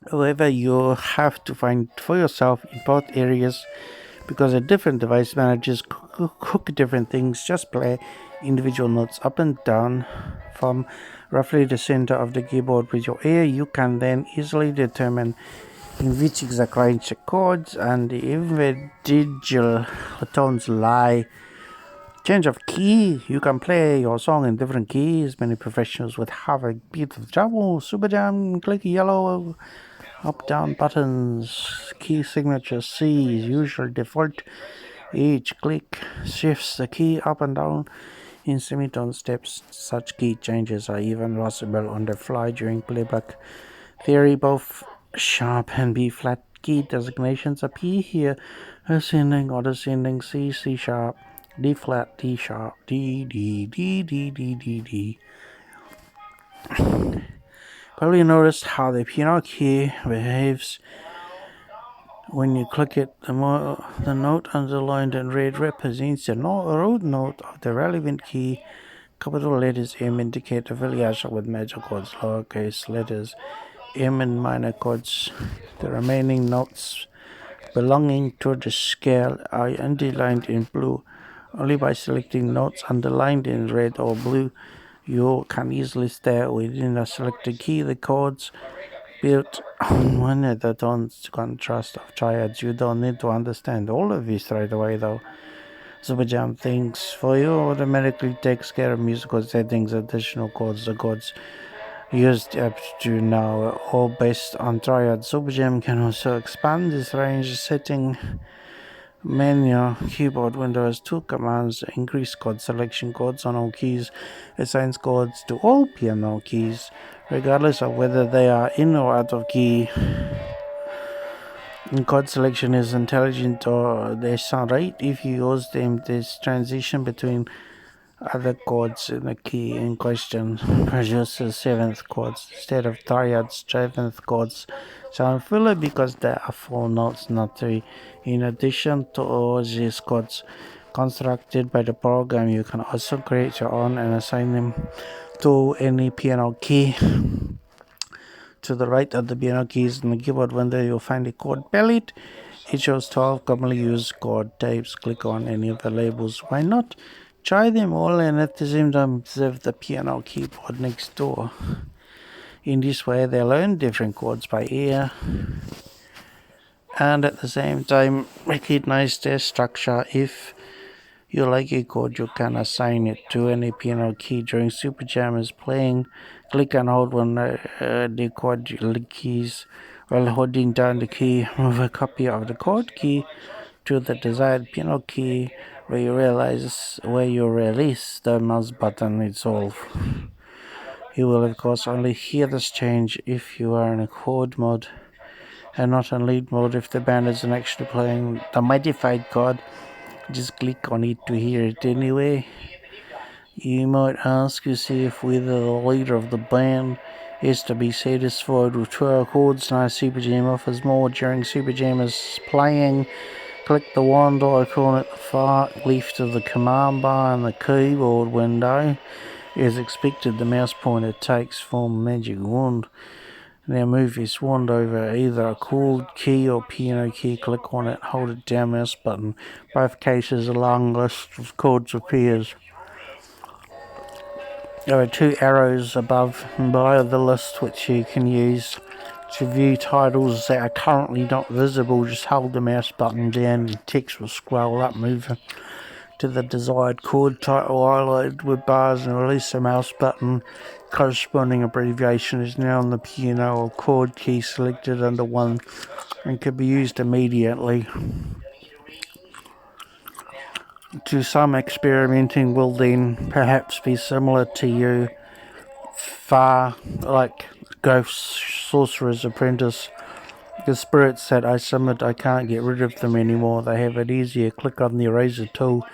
However, you have to find for yourself in both areas because a different device manages cook different things. Just play individual notes up and down from roughly the center of the keyboard with your ear. You can then easily determine in which exact range the chords and the individual tones lie. Change of key. You can play your song in different keys. Many professionals would have a bit of trouble. Super Jam, click yellow, up down buttons. Key signature C is usual default. Each click shifts the key up and down in semitone steps. Such key changes are even possible on the fly during playback. Theory both sharp and B flat key designations appear here. Ascending or descending C, C sharp, D flat, D sharp, D, D, D, D, D, D, D. Probably noticed how the piano key behaves when you click it. The note underlined in red represents the root note of the relevant key. Capital letters M indicate affiliation with major chords. Lowercase letters M and minor chords. The remaining notes belonging to the scale are underlined in blue. Only by selecting notes underlined in red or blue, you can easily stay within a selected key. The chords built on one of the tones contrast of triads. You don't need to understand all of this right away though. Superjam thinks for you automatically takes care of musical settings, additional chords. The chords used up to now are all based on triads. Superjam can also expand this range setting menu keyboard window has two commands: increase chord selection, chords on all keys, assigns chords to all piano keys regardless of whether they are in or out of key. Chord selection is intelligent or they sound right if you use them. This transition between other chords in the key in question produces seventh chords instead of triads. Seventh chords sound fuller because there are four notes, not three. In addition to all these chords constructed by the program, you can also create your own and assign them to any piano key. To the right of the piano keys in the keyboard window, you'll find a chord palette. It shows 12 commonly used chord types. Click on any of the labels. Why not? Try them all and at the same time observe the piano keyboard next door. In this way, they learn different chords by ear and at the same time recognize their structure. If you like a chord, you can assign it to any piano key. During Super Jam is playing, click and hold one the chord keys while holding down the key. Move a copy of the chord key to the desired piano key where you release the mouse button itself. You will of course only hear this change if you are in a chord mode and not in lead mode. If the band isn't actually playing the modified chord, just click on it to hear it anyway. You might ask yourself whether the leader of the band is to be satisfied with 12 chords. No, Super Jam offers more. During Super Jam is playing, click the wand icon at the far left of the command bar in the keyboard window. As expected, the mouse pointer takes form magic wand. Now move this wand over either a chord key or piano key. Click on it, hold it down, mouse button. Both cases, a long list of chords appears. There are two arrows above and below the list which you can use to view titles that are currently not visible. Just hold the mouse button down and text will scroll up, moving to the desired chord title highlighted with bars, and release the mouse button. Corresponding abbreviation is now on the piano or chord key selected under one and can be used immediately. To some, experimenting will then perhaps be similar to you, far like Ghost Sorcerer's Apprentice. The spirits that I summoned, I can't get rid of them anymore. They have it easier. Click on the eraser tool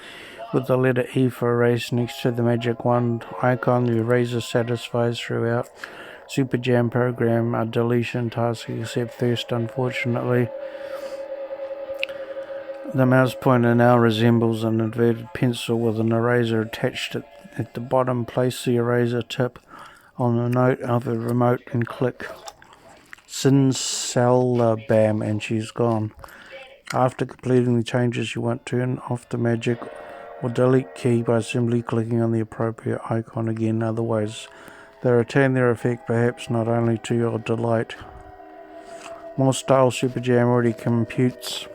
with the letter E for erase next to the magic wand icon. The eraser satisfies throughout Super Jam program a deletion task except first, unfortunately. The mouse pointer now resembles an inverted pencil with an eraser attached at the bottom. Place the eraser tip on the note of the remote and click Bam, and she's gone. After completing the changes, you want to turn off the magic or delete key by simply clicking on the appropriate icon again. Otherwise, they retain their effect, perhaps not only to your delight. More style Super Jam already computes